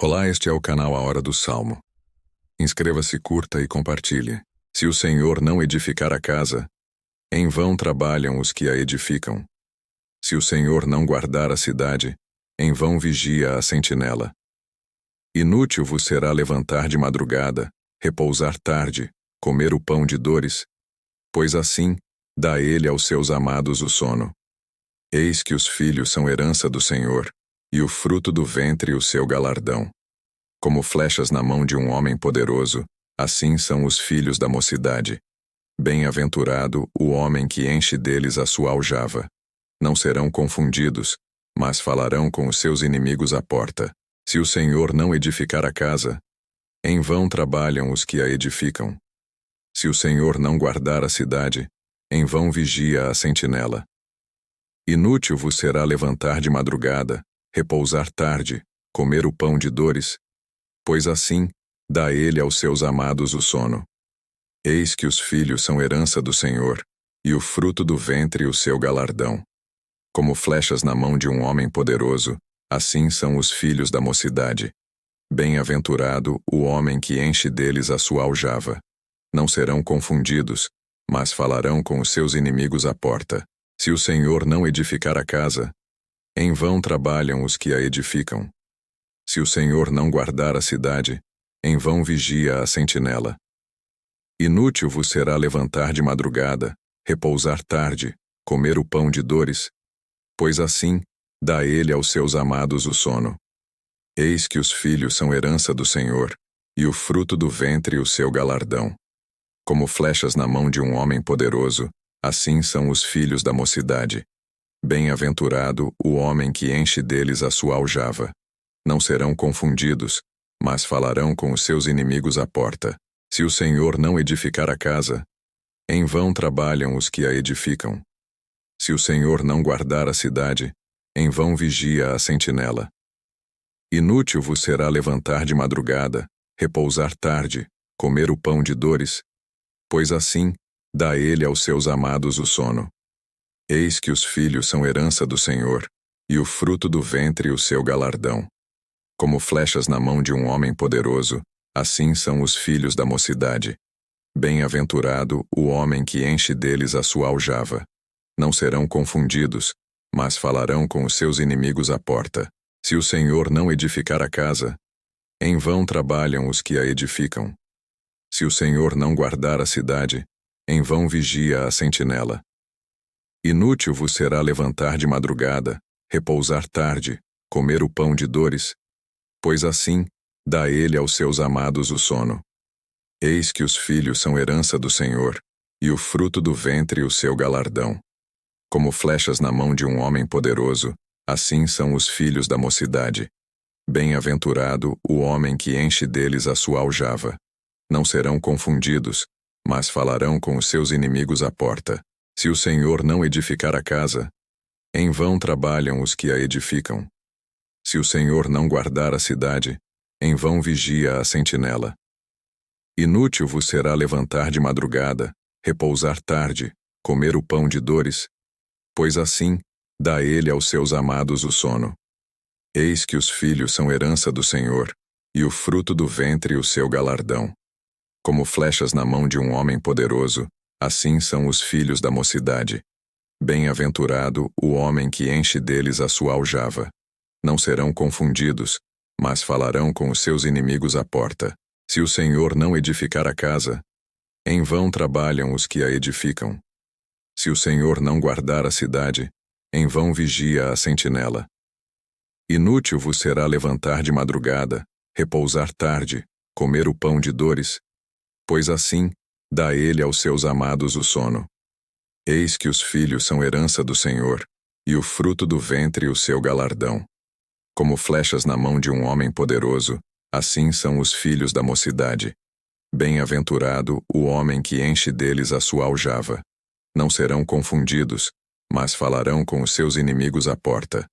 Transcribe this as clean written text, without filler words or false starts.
Olá, este é o canal A Hora do Salmo. Inscreva-se, curta e compartilhe. Se o Senhor não edificar a casa, em vão trabalham os que a edificam. Se o Senhor não guardar a cidade, em vão vigia a sentinela. Inútil vos será levantar de madrugada, repousar tarde, comer o pão de dores, pois assim dá ele aos seus amados o sono. Eis que os filhos são herança do Senhor, e o fruto do ventre o seu galardão. Como flechas na mão de um homem poderoso, assim são os filhos da mocidade. Bem-aventurado o homem que enche deles a sua aljava. Não serão confundidos, mas falarão com os seus inimigos à porta. Se o Senhor não edificar a casa, em vão trabalham os que a edificam. Se o Senhor não guardar a cidade, em vão vigia a sentinela. Inútil vos será levantar de madrugada, repousar tarde, comer o pão de dores, pois assim dá ele aos seus amados o sono. Eis que os filhos são herança do Senhor, e o fruto do ventre o seu galardão. Como flechas na mão de um homem poderoso, assim são os filhos da mocidade. Bem-aventurado o homem que enche deles a sua aljava. Não serão confundidos, mas falarão com os seus inimigos à porta. Se o Senhor não edificar a casa, em vão trabalham os que a edificam. Se o Senhor não guardar a cidade, em vão vigia a sentinela. Inútil vos será levantar de madrugada, repousar tarde, comer o pão de dores, pois assim dá ele aos seus amados o sono. Eis que os filhos são herança do Senhor, e o fruto do ventre o seu galardão. Como flechas na mão de um homem poderoso, assim são os filhos da mocidade. Bem-aventurado o homem que enche deles a sua aljava. Não serão confundidos, mas falarão com os seus inimigos à porta. Se o Senhor não edificar a casa, em vão trabalham os que a edificam. Se o Senhor não guardar a cidade, em vão vigia a sentinela. Inútil vos será levantar de madrugada, repousar tarde, comer o pão de dores, pois assim dá ele aos seus amados o sono. Eis que os filhos são herança do Senhor, e o fruto do ventre o seu galardão. Como flechas na mão de um homem poderoso, assim são os filhos da mocidade. Bem-aventurado o homem que enche deles a sua aljava. Não serão confundidos, mas falarão com os seus inimigos à porta. Se o Senhor não edificar a casa, em vão trabalham os que a edificam. Se o Senhor não guardar a cidade, em vão vigia a sentinela. Inútil vos será levantar de madrugada, repousar tarde, comer o pão de dores, pois assim dá ele aos seus amados o sono. Eis que os filhos são herança do Senhor, e o fruto do ventre o seu galardão. Como flechas na mão de um homem poderoso, assim são os filhos da mocidade. Bem-aventurado o homem que enche deles a sua aljava. Não serão confundidos, mas falarão com os seus inimigos à porta. Se o Senhor não edificar a casa, em vão trabalham os que a edificam. Se o Senhor não guardar a cidade, em vão vigia a sentinela. Inútil vos será levantar de madrugada, repousar tarde, comer o pão de dores, pois assim dá ele aos seus amados o sono. Eis que os filhos são herança do Senhor, e o fruto do ventre o seu galardão. Como flechas na mão de um homem poderoso, assim são os filhos da mocidade. Bem-aventurado o homem que enche deles a sua aljava. Não serão confundidos, mas falarão com os seus inimigos à porta. Se o Senhor não edificar a casa, em vão trabalham os que a edificam. Se o Senhor não guardar a cidade, em vão vigia a sentinela. Inútil vos será levantar de madrugada, repousar tarde, comer o pão de dores, pois assim dá ele aos seus amados o sono. Eis que os filhos são herança do Senhor, e o fruto do ventre o seu galardão. Como flechas na mão de um homem poderoso, assim são os filhos da mocidade. Bem-aventurado o homem que enche deles a sua aljava. Não serão confundidos, mas falarão com os seus inimigos à porta.